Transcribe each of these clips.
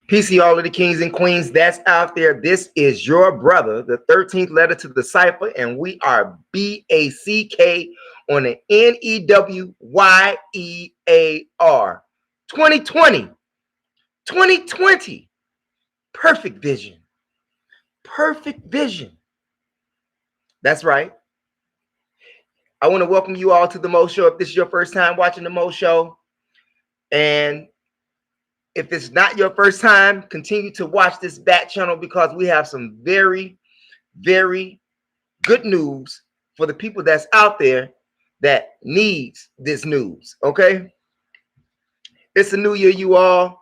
PC, all of the kings and queens that's out there. This is your brother, the 13th letter to the cipher, and we are BACK on the NEWYEAR. 2020, 2020. Perfect vision. Perfect vision. That's right. I want to welcome you all to the Mo Show. If this is your first time watching the Mo Show, and if it's not your first time, continue to watch this back channel because we have some very, very good news for the people that's out there that needs this news. Okay, it's a new year, you all.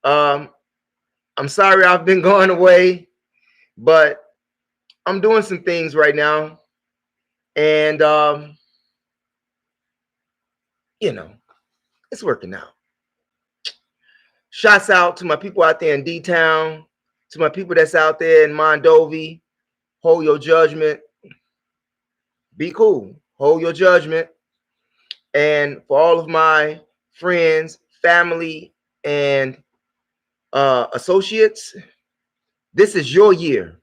I'm sorry I've been going away, but I'm doing some things right now, and you know, it's working out. Shouts out to my people out there in D-Town, to my people that's out there in Mondovi. Hold your judgment. Be cool. Hold your judgment. And for all of my friends, family, and associates, this is your year.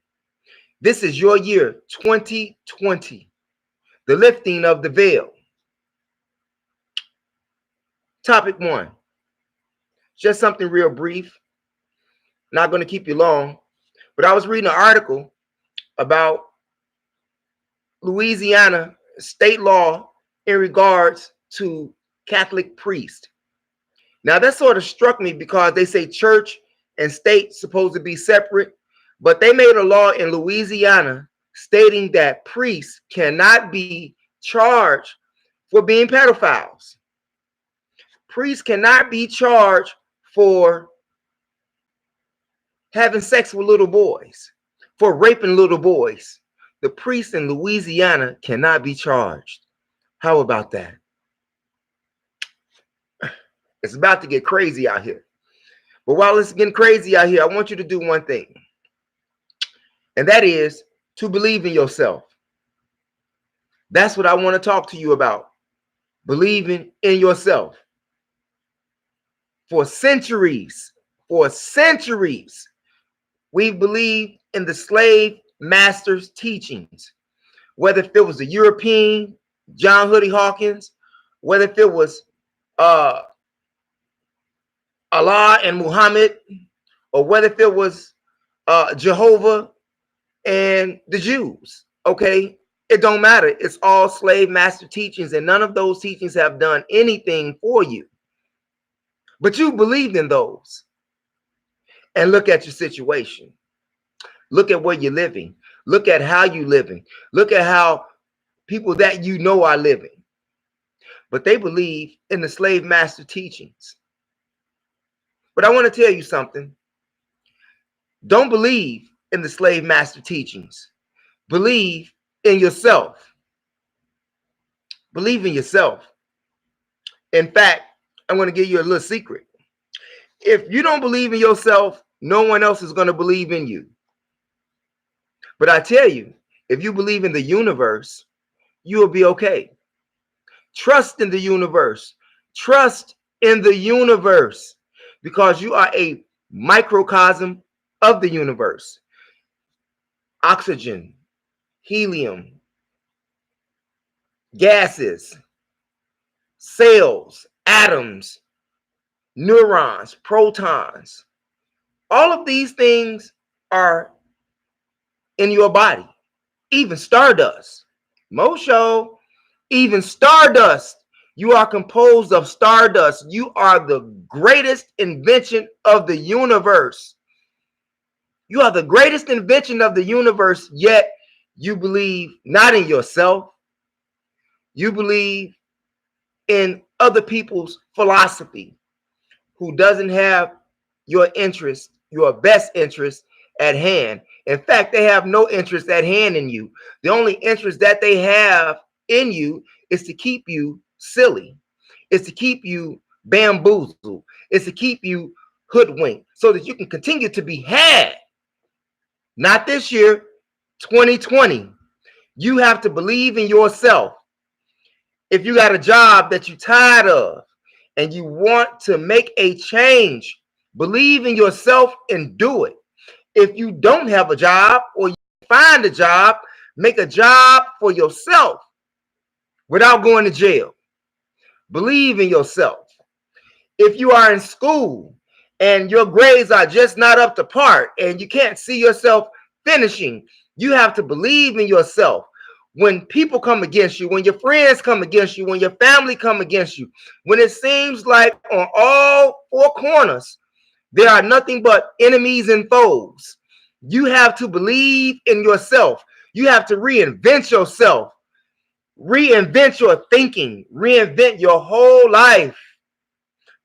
This is your year, 2020. The lifting of the veil. Topic 1. Just something real brief. Not going to keep you long. But I was reading an article about Louisiana state law in regards to Catholic priests. Now that sort of struck me because they say church and state supposed to be separate, but they made a law in Louisiana stating that priests cannot be charged for being pedophiles. Priests cannot be charged for having sex with little boys, for raping little boys. The priests in Louisiana cannot be charged. How about that? It's about to get crazy out here. But while it's getting crazy out here, I want you to do one thing. And that is to believe in yourself. That's what I want to talk to you about. Believing in yourself. For centuries, we've believed in the slave master's teachings. Whether if it was the European, John Hoodie Hawkins, whether if it was Allah and Muhammad, or whether if it was Jehovah and the Jews, okay? It don't matter. It's all slave master teachings, and none of those teachings have done anything for you. But you believed in those. And look at your situation. Look at where you're living. Look at how you're living. Look at how people that you know are living. But they believe in the slave master teachings. But I want to tell you something. Don't believe in the slave master teachings. Believe in yourself. Believe in yourself. In fact, I'm going to give you a little secret. If you don't believe in yourself, no one else is going to believe in you. But I tell you, if you believe in the universe, you will be okay. Trust in the universe. Trust in the universe because you are a microcosm of the universe. Oxygen, helium, gases, cells, atoms, neurons, protons. All of these things are in your body. Even stardust. Mosho, even stardust. You are composed of stardust. You are the greatest invention of the universe. You are the greatest invention of the universe, yet you believe not in yourself. You believe in other people's philosophy who doesn't have your interest, your best interest at hand. In fact, they have no interest at hand in you. The only interest that they have in you is to keep you silly. It's to keep you bamboozled. It's to keep you hoodwinked so that you can continue to be had. Not this year, 2020. You have to believe in yourself. If you got a job that you're tired of and you want to make a change, Believe in yourself and do it. If you don't have a job or you find a job, make a job for yourself without going to jail. Believe in yourself. If you are in school and your grades are just not up to par and you can't see yourself finishing, you have to believe in yourself. When people come against you, when your friends come against you, when your family come against you, when it seems like on all four corners there are nothing but enemies and foes, you have to believe in yourself. You have to reinvent yourself, reinvent your thinking, reinvent your whole life.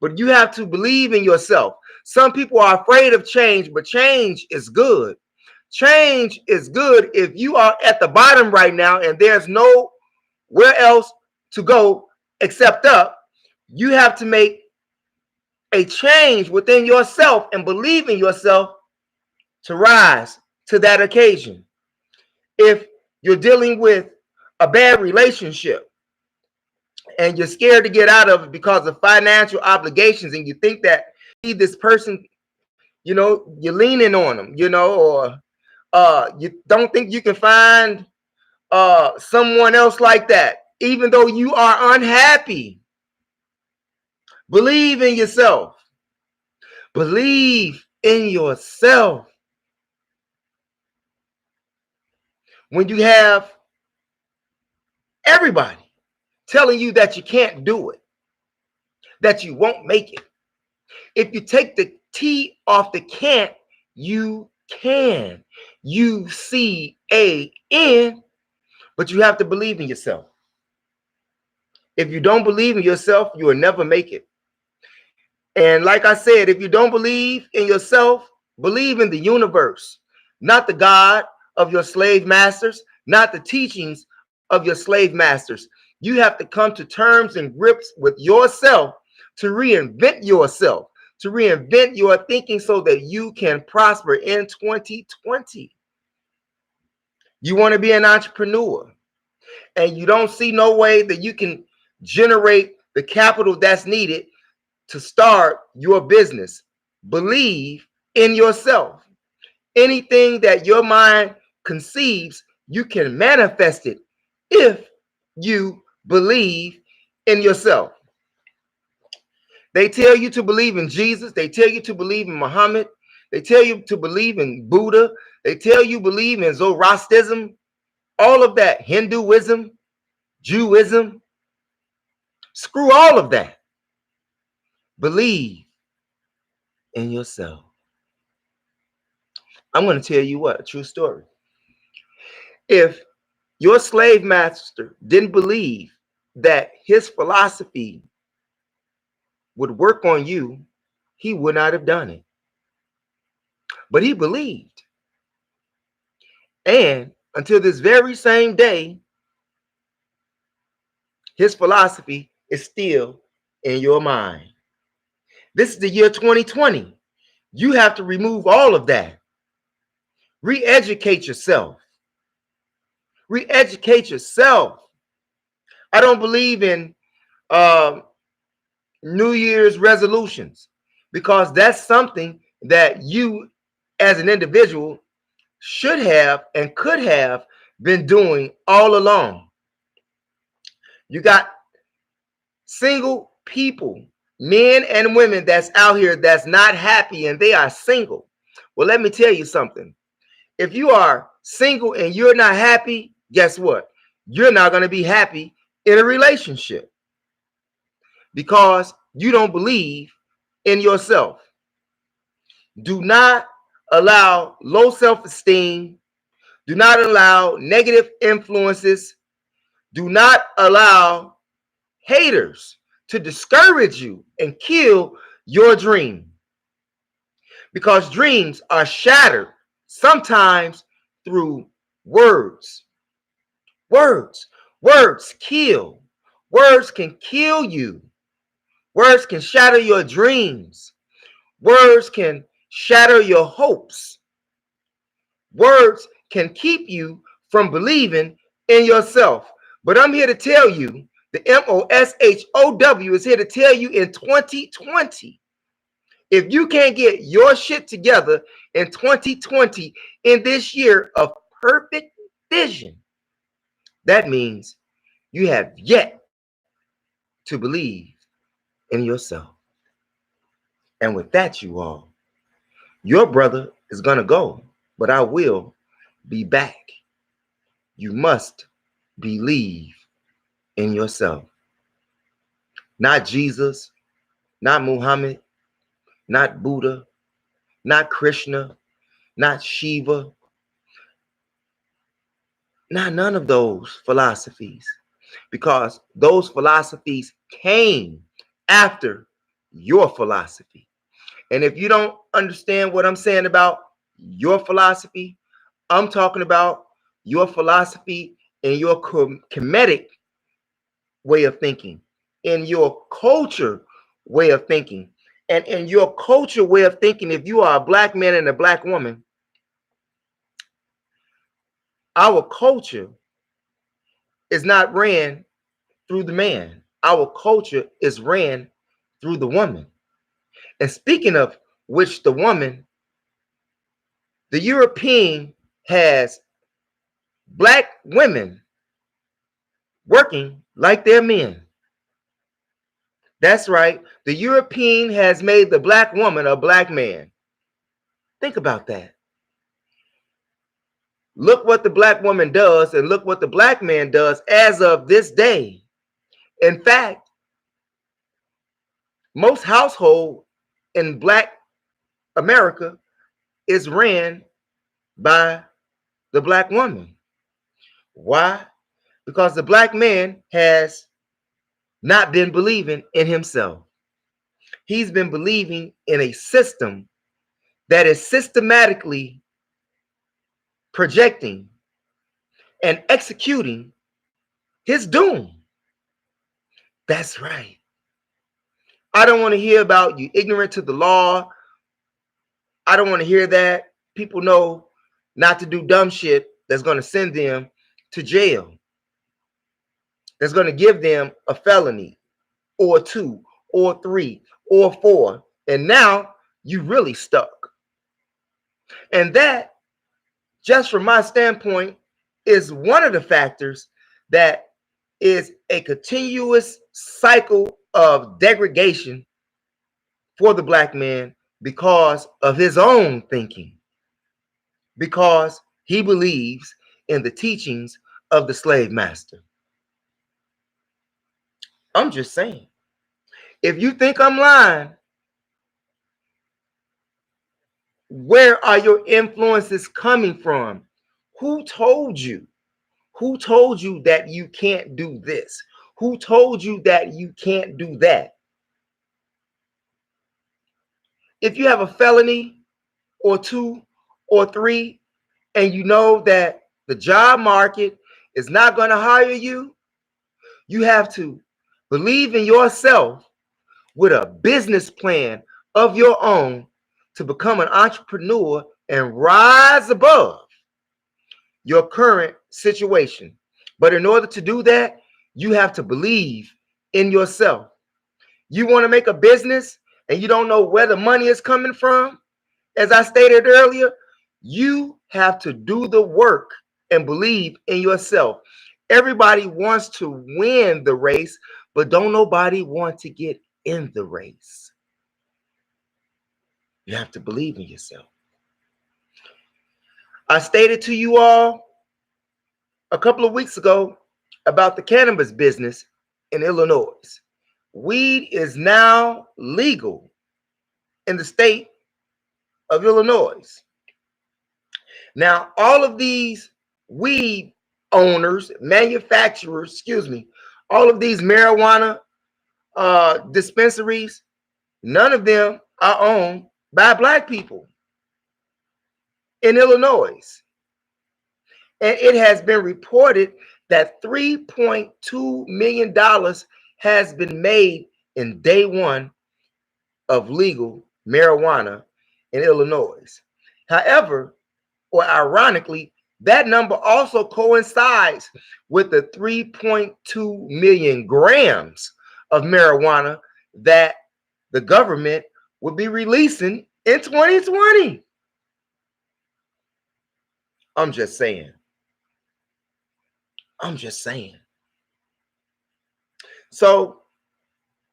But you have to believe in yourself. Some people are afraid of change, but change is good. Change is good if you are at the bottom right now and there's nowhere else to go except up. You have to make a change within yourself and believe in yourself to rise to that occasion. If you're dealing with a bad relationship and you're scared to get out of it because of financial obligations and you think that this person, you're leaning on them, or you don't think you can find someone else like that, even though you are unhappy. Believe in yourself. Believe in yourself. When you have everybody telling you that you can't do it, that you won't make it, if you take the T off the can't, you can. UCAN, but you have to believe in yourself. If you don't believe in yourself, you will never make it. And like I said, if you don't believe in yourself, believe in the universe, not the God of your slave masters, not the teachings of your slave masters. You have to come to terms and grips with yourself to reinvent yourself, to reinvent your thinking so that you can prosper in 2020. You want to be an entrepreneur and you don't see no way that you can generate the capital that's needed to start your business. Believe in yourself. Anything that your mind conceives, you can manifest it if you believe in yourself. They tell you to believe in Jesus. They tell you to believe in Muhammad. They tell you to believe in Buddha. They tell you believe in Zoroastrianism, all of that, Hinduism, Jewism. Screw all of that. Believe in yourself. I'm going to tell you what, a true story. If your slave master didn't believe that his philosophy would work on you, he would not have done it. But he believed. And until this very same day, his philosophy is still in your mind. This is the year 2020. You have to remove all of that. Re-educate yourself. Re-educate yourself. I don't believe in New Year's resolutions because that's something that you as an individual should have and could have been doing all along. You got single people, men and women that's out here that's not happy and they are single. Well, let me tell you something. If you are single and you're not happy, guess what? You're not going to be happy in a relationship because you don't believe in yourself. Do not allow low self-esteem. Do not allow negative influences. Do not allow haters to discourage you and kill your dream. Because dreams are shattered sometimes through words. Words kill. Words can kill you. Words can shatter your dreams. Words can shatter your hopes. Words can keep you from believing in yourself. But I'm here to tell you, the MOSHOW is here to tell you in 2020, If you can't get your shit together in 2020, in this year of perfect vision, that means you have yet to believe in yourself. And with that, you all, your brother is going to go, but I will be back. You must believe in yourself. Not Jesus, not Muhammad, not Buddha, not Krishna, not Shiva, not none of those philosophies, because those philosophies came after your philosophy. And if you don't understand what I'm saying about your philosophy, I'm talking about your philosophy and your comedic way of thinking, in your culture way of thinking. And in your culture way of thinking, if you are a black man and a black woman, our culture is not ran through the man. Our culture is ran through the woman. And speaking of which, the woman, the European has black women working like they're men. That's right. The European has made the black woman a black man. Think about that. Look what the black woman does and look what the black man does as of this day. In fact, most household in black America is ran by the black woman. Why? Because the black man has not been believing in himself. He's been believing in a system that is systematically projecting and executing his doom. That's right. I don't want to hear about you ignorant to the law. I don't want to hear that. People know not to do dumb shit that's going to send them to jail, that's going to give them a felony or two or three or four. And now you really stuck. And that, just from my standpoint, is one of the factors that is a continuous cycle of degradation for the black man because of his own thinking, because he believes in the teachings of the slave master. I'm just saying. If you think I'm lying, where are your influences coming from? Who told you? Who told you that you can't do this? Who told you that you can't do that? If you have a felony or two or three, and you know that the job market is not going to hire you, you have to believe in yourself with a business plan of your own to become an entrepreneur and rise above your current situation. But in order to do that, you have to believe in yourself. You want to make a business and you don't know where the money is coming from? As I stated earlier, you have to do the work and believe in yourself. Everybody wants to win the race, but don't nobody want to get in the race. You have to believe in yourself. I stated to you all a couple of weeks ago about the cannabis business in Illinois. Weed is now legal in the state of Illinois. Now, all of these weed owners, manufacturers, all of these marijuana dispensaries, none of them are owned by black people in Illinois. And it has been reported that $3.2 million has been made in day one of legal marijuana in Illinois. However, or ironically, that number also coincides with the 3.2 million grams of marijuana that the government will be releasing in 2020. I'm just saying. I'm just saying. So,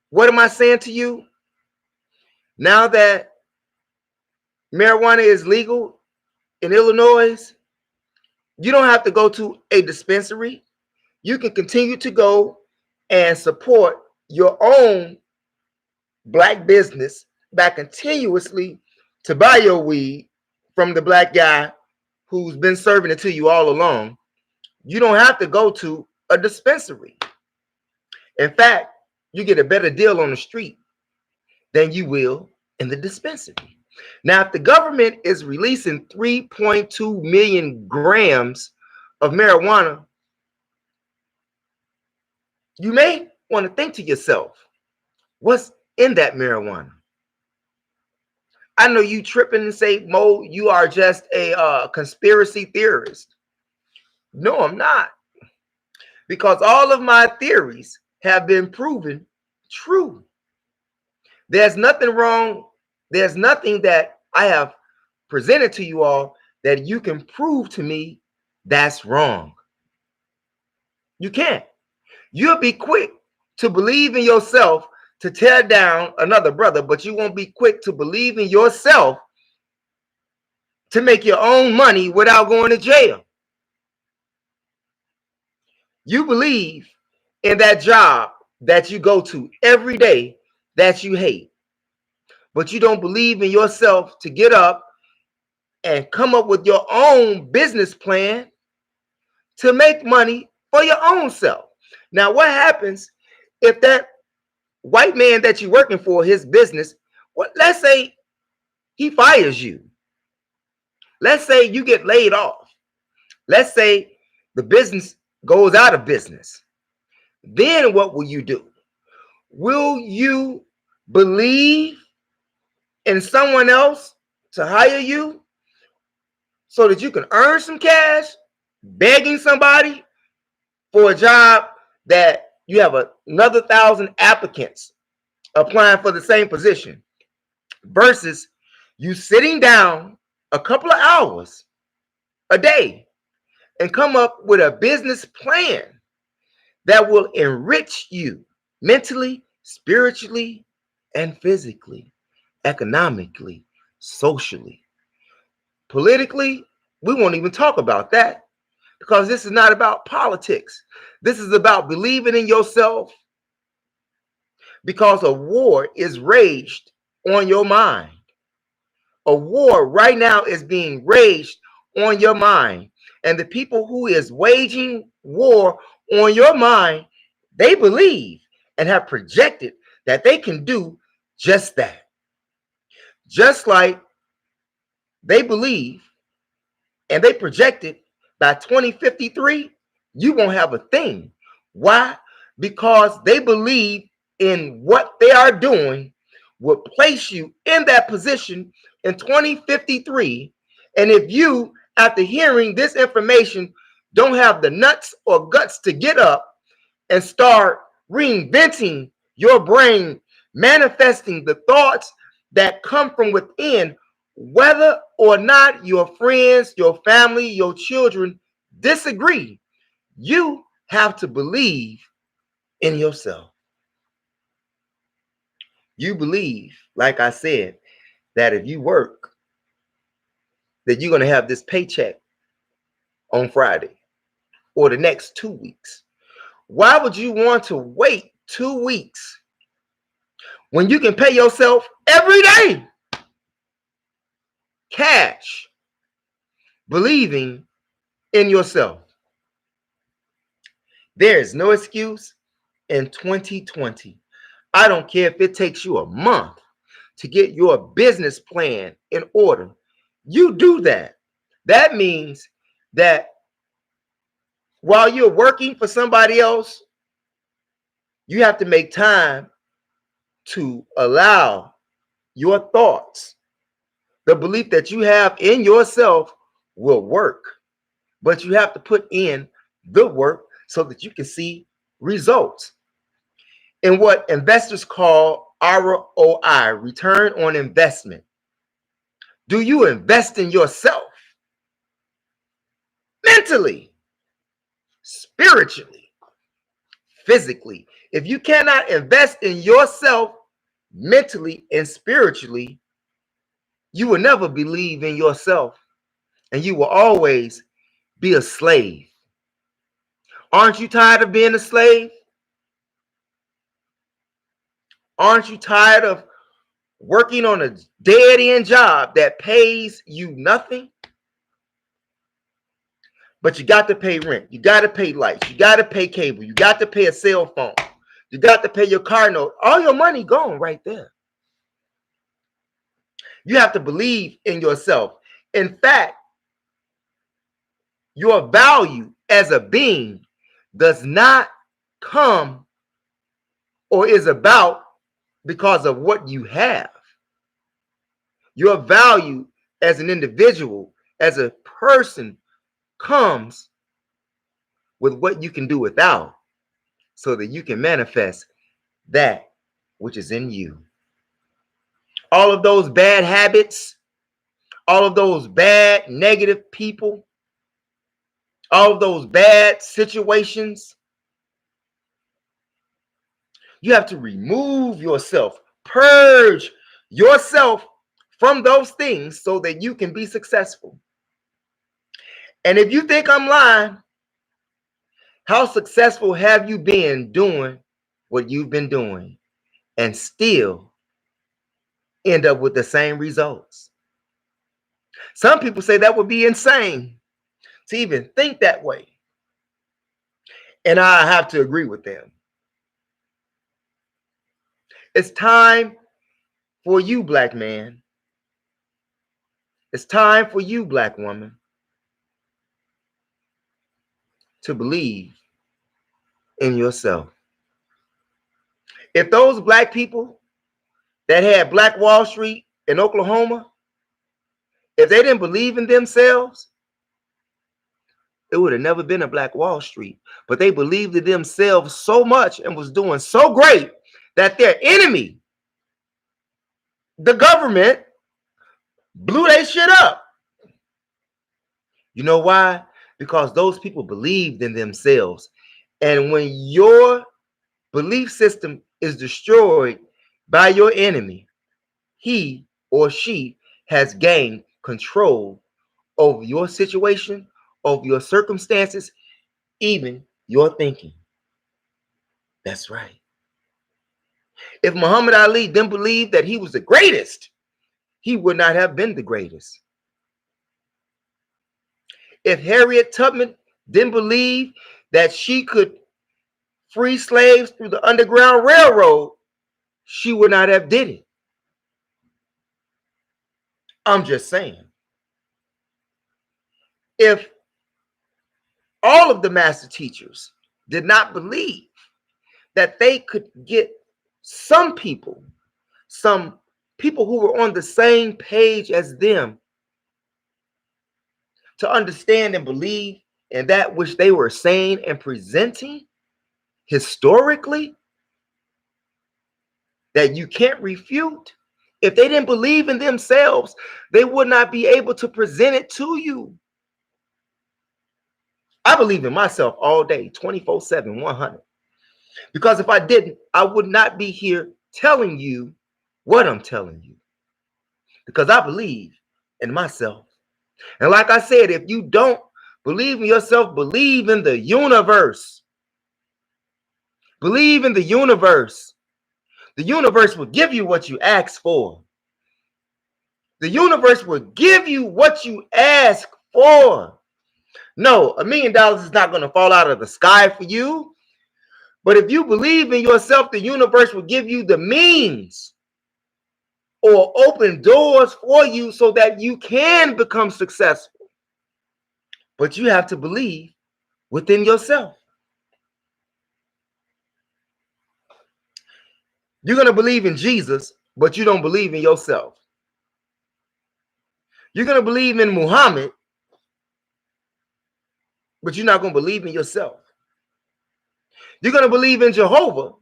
what am I saying to you? Now that marijuana is legal in Illinois, you don't have to go to a dispensary. You can continue to go and support your own black business by continuously to buy your weed from the black guy who's been serving it to you all along. You don't have to go to a dispensary. In fact, you get a better deal on the street than you will in the dispensary. Now, if the government is releasing 3.2 million grams of marijuana, you may want to think to yourself, what's in that marijuana? I know you tripping and say, Mo, you are just a conspiracy theorist. No, I'm not. Because all of my theories have been proven true. There's nothing wrong. There's nothing that I have presented to you all that you can prove to me that's wrong. You can't. You'll be quick to believe in yourself to tear down another brother, but you won't be quick to believe in yourself to make your own money without going to jail. You believe in that job that you go to every day that you hate, but you don't believe in yourself to get up and come up with your own business plan to make money for your own self. Now, what happens if that white man that you're working for, his business, well, let's say he fires you. Let's say you get laid off. Let's say the business goes out of business. Then what will you do? Will you believe in someone else to hire you so that you can earn some cash, begging somebody for a job that you have another 1,000 applicants applying for the same position, versus you sitting down a couple of hours a day and come up with a business plan that will enrich you mentally, spiritually, and physically, economically, socially. Politically, we won't even talk about that because this is not about politics. This is about believing in yourself, because a war is raged on your mind. A war right now is being raged on your mind. And the people who is waging war on your mind, they believe and have projected that they can do just that. Just like they believe and they projected by 2053, you won't have a thing. Why? Because they believe in what they are doing will place you in that position in 2053. And if you, after hearing this information, don't have the nuts or guts to get up and start reinventing your brain, manifesting the thoughts that come from within, whether or not your friends, your family, your children disagree, you have to believe in yourself. You believe, like I said, that if you work, that you're going to have this paycheck on Friday or the next 2 weeks. Why would you want to wait 2 weeks when you can pay yourself every day? Cash. Believing in yourself. There is no excuse in 2020. I don't care if it takes you a month to get your business plan in order. You do that. That means that while you're working for somebody else, you have to make time to allow your thoughts, the belief that you have in yourself will work. But you have to put in the work so that you can see results. In what investors call ROI, return on investment. Do you invest in yourself mentally, spiritually, physically? If you cannot invest in yourself mentally and spiritually, you will never believe in yourself, and you will always be a slave. Aren't you tired of being a slave? Aren't you tired of working on a dead-end job that pays you nothing? But you got to pay rent. You got to pay lights. You got to pay cable. You got to pay a cell phone. You got to pay your car note. All your money gone right there. You have to believe in yourself. In fact, your value as a being does not come or is about because of what you have. Your value as an individual, as a person, comes with what you can do without, so that you can manifest that which is in you. All of those bad habits, all of those bad negative people, all of those bad situations, you have to remove yourself, purge yourself from those things so that you can be successful. And if you think I'm lying, how successful have you been doing what you've been doing and still end up with the same results? Some people say that would be insane to even think that way. And I have to agree with them. It's time for you, black man. It's time for you, black woman, to believe in yourself. If those black people that had Black Wall Street in Oklahoma, if they didn't believe in themselves, it would have never been a Black Wall Street. But they believed in themselves so much and was doing so great that their enemy, the government, blew their shit up. You know why? Because those people believed in themselves. And when your belief system is destroyed by your enemy, he or she has gained control over your situation, over your circumstances, even your thinking. That's right. If Muhammad Ali didn't believe that he was the greatest, he would not have been the greatest. If Harriet Tubman didn't believe that she could free slaves through the Underground Railroad, she would not have did it. I'm just saying. If all of the master teachers did not believe that they could get some people who were on the same page as them to understand and believe in that which they were saying and presenting historically, that you can't refute. If they didn't believe in themselves, they would not be able to present it to you. I believe in myself all day, 24/7, 100. Because if I didn't, I would not be here telling you what I'm telling you. Because I believe in myself. And like I said, if you don't believe in yourself, believe in the universe. Believe in the universe. The universe will give you what you ask for. The universe will give you what you ask for. No, $1 million is not going to fall out of the sky for you. But if you believe in yourself, the universe will give you the means or open doors for you so that you can become successful. But you have to believe within yourself. You're going to believe in Jesus, but you don't believe in yourself. You're going to believe in Muhammad, but you're not going to believe in yourself. You're going to believe in Jehovah,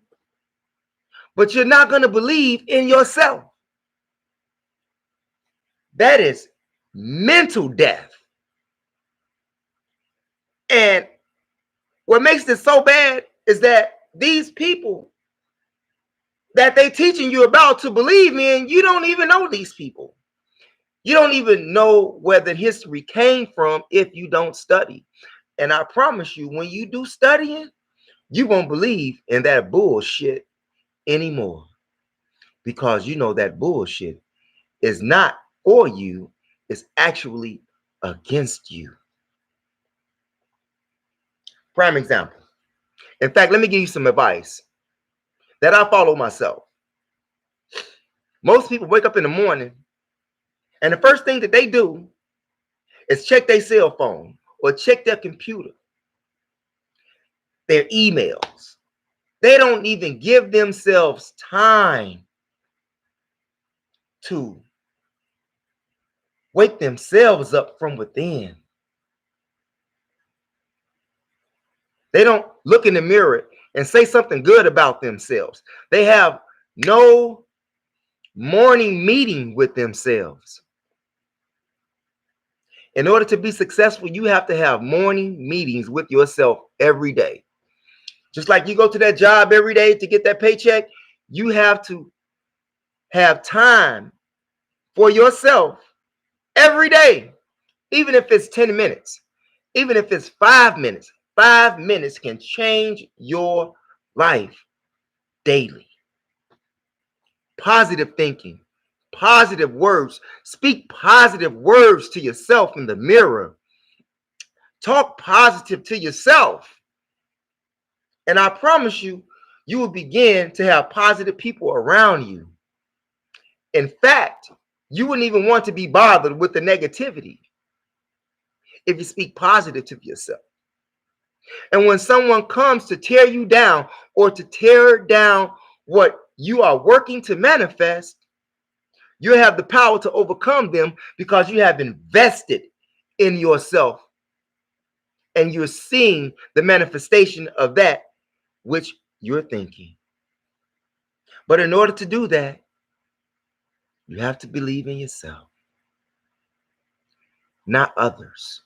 but you're not going to believe in yourself. That is mental death. And what makes this so bad is that these people that they teaching you about to believe in, you don't even know these people. You don't even know where the history came from if you don't study. And I promise you, when you do studying, you won't believe in that bullshit anymore, because you know that bullshit is not for you, it's actually against you. Prime example. In fact, let me give you some advice that I follow myself. Most people wake up in the morning and the first thing that they do is check their cell phone or check their computer, their emails. They don't even give themselves time to wake themselves up from within. They don't look in the mirror and say something good about themselves. They have no morning meeting with themselves. In order to be successful, you have to have morning meetings with yourself every day. Just like you go to that job every day to get that paycheck, you have to have time for yourself every day, even if it's 10 minutes, even if it's 5 minutes. 5 minutes can change your life daily. Positive thinking, positive words. Speak positive words to yourself in the mirror. Talk positive to yourself. And I promise you, you will begin to have positive people around you. In fact, you wouldn't even want to be bothered with the negativity if you speak positive to yourself. And when someone comes to tear you down or to tear down what you are working to manifest, you have the power to overcome them because you have invested in yourself and you're seeing the manifestation of that which you're thinking. But in order to do that, you have to believe in yourself, not others.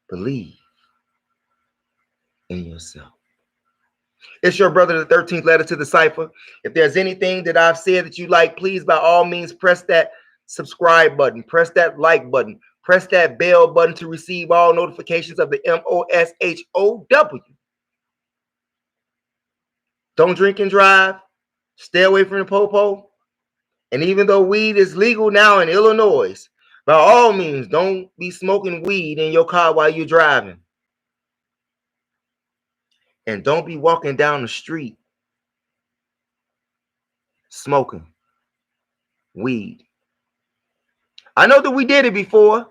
Believe in yourself. It's your brother, the 13th letter to the cipher. If there's anything that I've said that you like, please, by all means, press that subscribe button, press that like button, press that bell button to receive all notifications of the MOSHOW. Don't drink and drive. Stay away from the popo. And even though weed is legal now in Illinois, by all means, don't be smoking weed in your car while you're driving. And don't be walking down the street smoking weed. I know that we did it before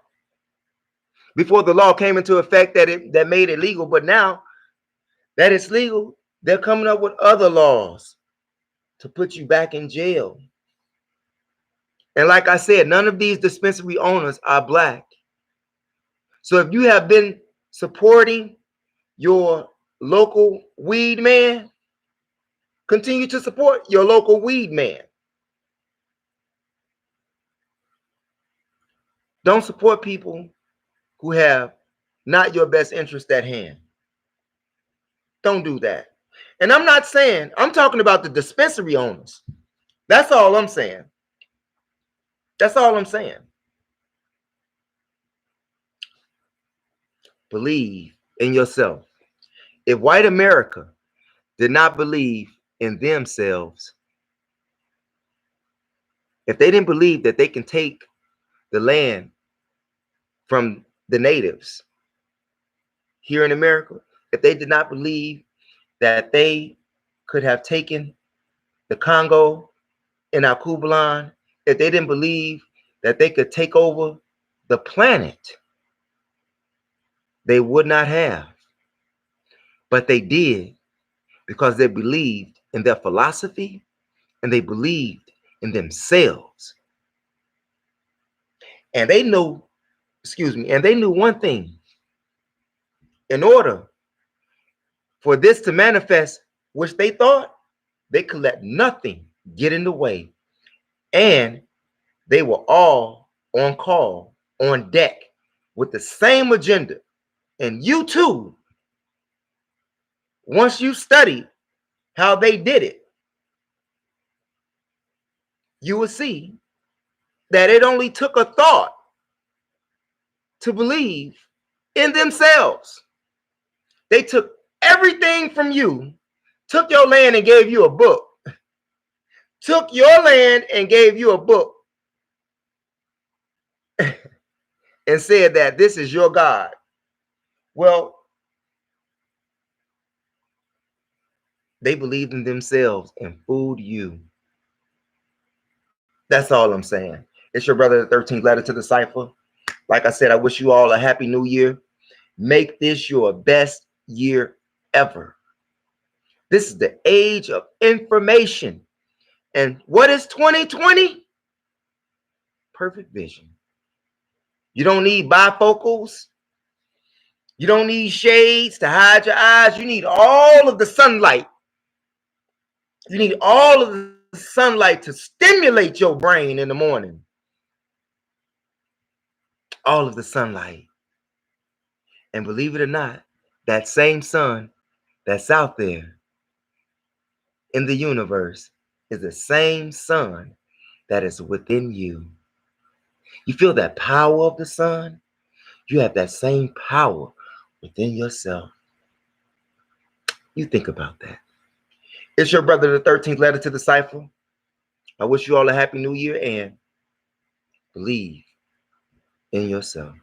the law came into effect that made it legal, but now that it's legal, they're coming up with other laws to put you back in jail. And like I said, none of these dispensary owners are black. So if you have been supporting your local weed man, continue to support your local weed man. Don't support people who have not your best interest at hand. Don't do that. And I'm not saying, I'm talking about the dispensary owners. That's all I'm saying. That's all I'm saying. Believe in yourself. If white America did not believe in themselves, if they didn't believe that they can take the land from the natives here in America, if they did not believe that they could have taken the Congo and Akubalan, if they didn't believe that they could take over the planet, they would not have. But they did because they believed in their philosophy and they believed in themselves. And they knew, and they knew one thing. In order for this to manifest, which they thought, They could let nothing get in the way. And they were all on call, on deck, with the same agenda. And you too, once you study how they did it, you will see that it only took a thought to believe in themselves. They took everything from you, took your land and gave you a book, took your land and gave you a book, and said that this is your God. Well, they believed in themselves and fooled you. That's all I'm saying. It's your brother, the 13th letter to the cipher. Like I said, I wish you all a happy new year. Make this your best year ever. This is the age of information. And what is 2020? Perfect vision. You don't need bifocals. You don't need shades to hide your eyes. You need all of the sunlight. You need all of the sunlight to stimulate your brain in the morning. All of the sunlight. And believe it or not, that same sun that's out there in the universe is the same sun that is within you. You feel that power of the sun? You have that same power within yourself. You think about that. It's your brother, the 13th letter to the cipher. I wish you all a happy new year and believe in yourself.